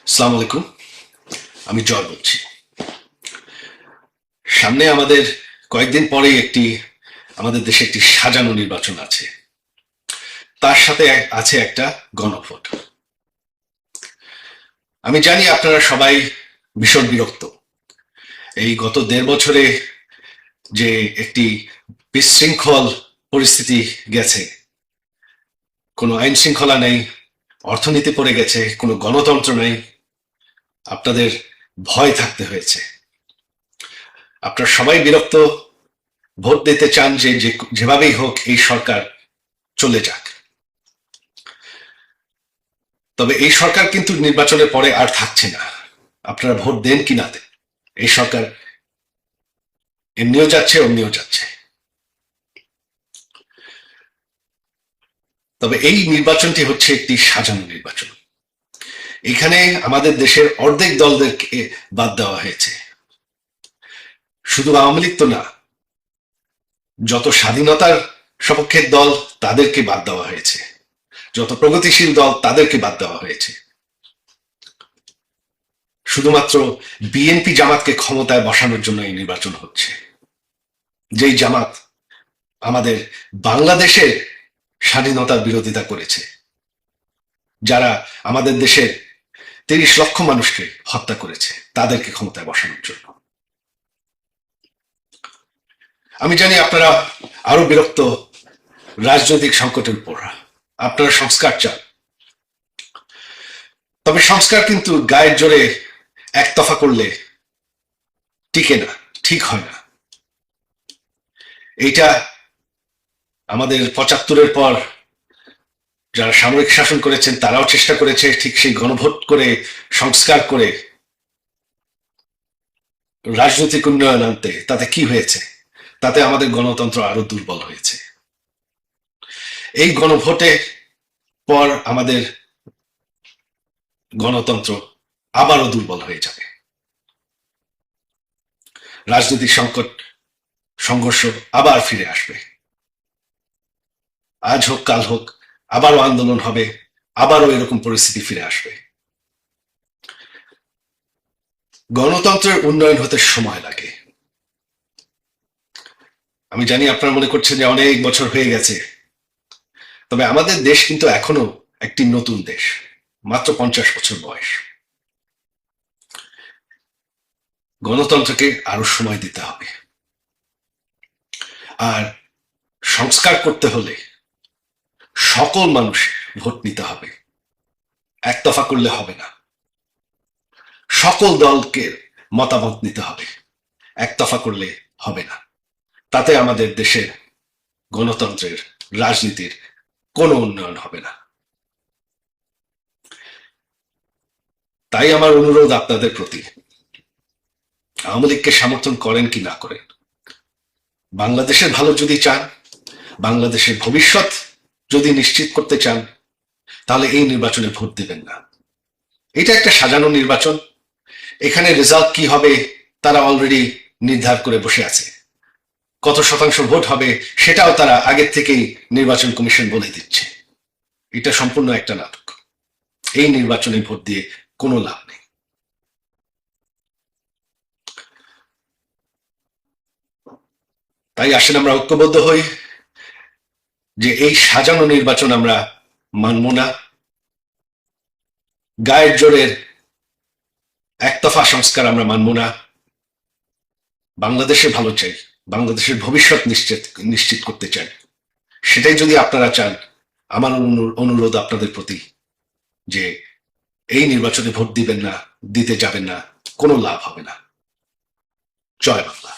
আসসালামু আলাইকুম। আমি জয় বলছি। সামনে আমাদের কয়েকদিন পরেই আমাদের দেশে একটি সাজানো নির্বাচন আছে। তার সাথে আছে একটা গণভোট। আমি জানি আপনারা সবাই ভীষণ বিরক্ত। এই গত 1.5 বছরে যে একটি বিশৃঙ্খল পরিস্থিতি গেছে, কোনো আইন শৃঙ্খলা নেই, অর্থনীতি পড়ে গেছে, কোনো গণতন্ত্র নেই, আপনাদের ভয় থাকতে হয়েছে। আপনারা সবাই বিরক্ত, ভোট দিতে চান যেভাবেই হোক এই সরকার চলে যাক। তবে এই সরকার কিন্তু নির্বাচনের পরে আর থাকছে না। আপনারা ভোট দেন কি না দেন, এই সরকার এমনিও যাচ্ছে অমনিও যাচ্ছে। তবে এই নির্বাচনটি হচ্ছে একটি সাজানো নির্বাচন। এখানে আমাদের দেশের অর্ধেক দলদেরকে বাদ দেওয়া হয়েছে। শুধু আওয়ামী লীগ তো না, যত স্বাধীনতার সপক্ষের দল তাদেরকে বাদ দেওয়া হয়েছে, যত প্রগতিশীল দল তাদেরকে বাদ দেওয়া হয়েছে। শুধুমাত্র বিএনপি জামাতকে ক্ষমতায় বসানোর জন্য এই নির্বাচন হচ্ছে, যেই জামাত আমাদের বাংলাদেশের স্বাধীনতার বিরোধিতা করেছে, যারা আমাদের দেশের 30 লক্ষ মানুষকে হত্যা করেছে, তাদেরকে ক্ষমতায় বসানোর জন্য। আমি জানি আপনারা আরো বিরক্ত রাজনৈতিক সংকটের উপর। আপনারা সংস্কার চান, তবে সংস্কার কিন্তু গায়ের জোরে একতফা করলে টিকে না, ঠিক হয় না। এইটা আমাদের 75-এর পর যারা সামরিক শাসন করেছেন তারাও চেষ্টা করেছে ঠিক সেই গণভোট করে সংস্কার করে রাজনৈতিক উন্নয়ন আনতে। তাতে কি হয়েছে? তাতে আমাদের গণতন্ত্র আরো দুর্বল হয়েছে। এই গণভোটের পর আমাদের গণতন্ত্র আবারও দুর্বল হয়ে যাবে। রাজনৈতিক সংকট, সংঘর্ষ আবার ফিরে আসবে। আজ হোক কাল হোক আবারও আন্দোলন হবে, আবারও এরকম পরিস্থিতি ফিরে আসবে। গণতন্ত্রের উন্নয়ন হতে সময় লাগে। আমি জানি আপনারা মনে করছেন যে অনেক বছর হয়ে গেছে, তবে আমাদের দেশ কিন্তু এখনো একটি নতুন দেশ, মাত্র 50 বছর বয়স। গণতন্ত্রকে আরো সময় দিতে হবে। আর সংস্কার করতে হলে সকল মানুষ ভোট নিতে হবে, একতফা করলে হবে না। সকল দলকে মতামত নিতে হবে, একতফা করলে হবে না। তাতে আমাদের দেশের গণতন্ত্রের, রাজনীতির কোনো উন্নয়ন হবে না। তাই আমার অনুরোধ আপনাদের প্রতি, আওয়ামী লীগকে সমর্থন করেন কি না করেন, বাংলাদেশের ভালো যদি চান, বাংলাদেশের ভবিষ্যৎ যদি নিশ্চিত করতে চান, তাহলে এই নির্বাচনে ভোট দেবেন না। এটা একটা সাজানো নির্বাচন। এখানে রেজাল্ট কি হবে তারা অলরেডি নির্ধার করে বসে আছে। কত শতাংশ ভোট হবে সেটাও তারা আগের থেকেই নির্বাচন কমিশন বলে দিচ্ছে। এটা সম্পূর্ণ একটা নাটক। এই নির্বাচনে ভোট দিয়ে কোনো লাভ নেই। তাই আসেন আমরা ঐক্যবদ্ধ হই যে এই সাজানো নির্বাচন আমরা মানব না। গায়ের জোরের একতফা সংস্কার আমরা মানব না। বাংলাদেশে ভালো চাই, বাংলাদেশের ভবিষ্যৎ নিশ্চিত করতে চাই। সেটাই যদি আপনারা চান, আমার অনুরোধ আপনাদের প্রতি যে এই নির্বাচনে ভোট দিবেন না, দিতে যাবেন না, কোনো লাভ হবে না। জয় বাংলা।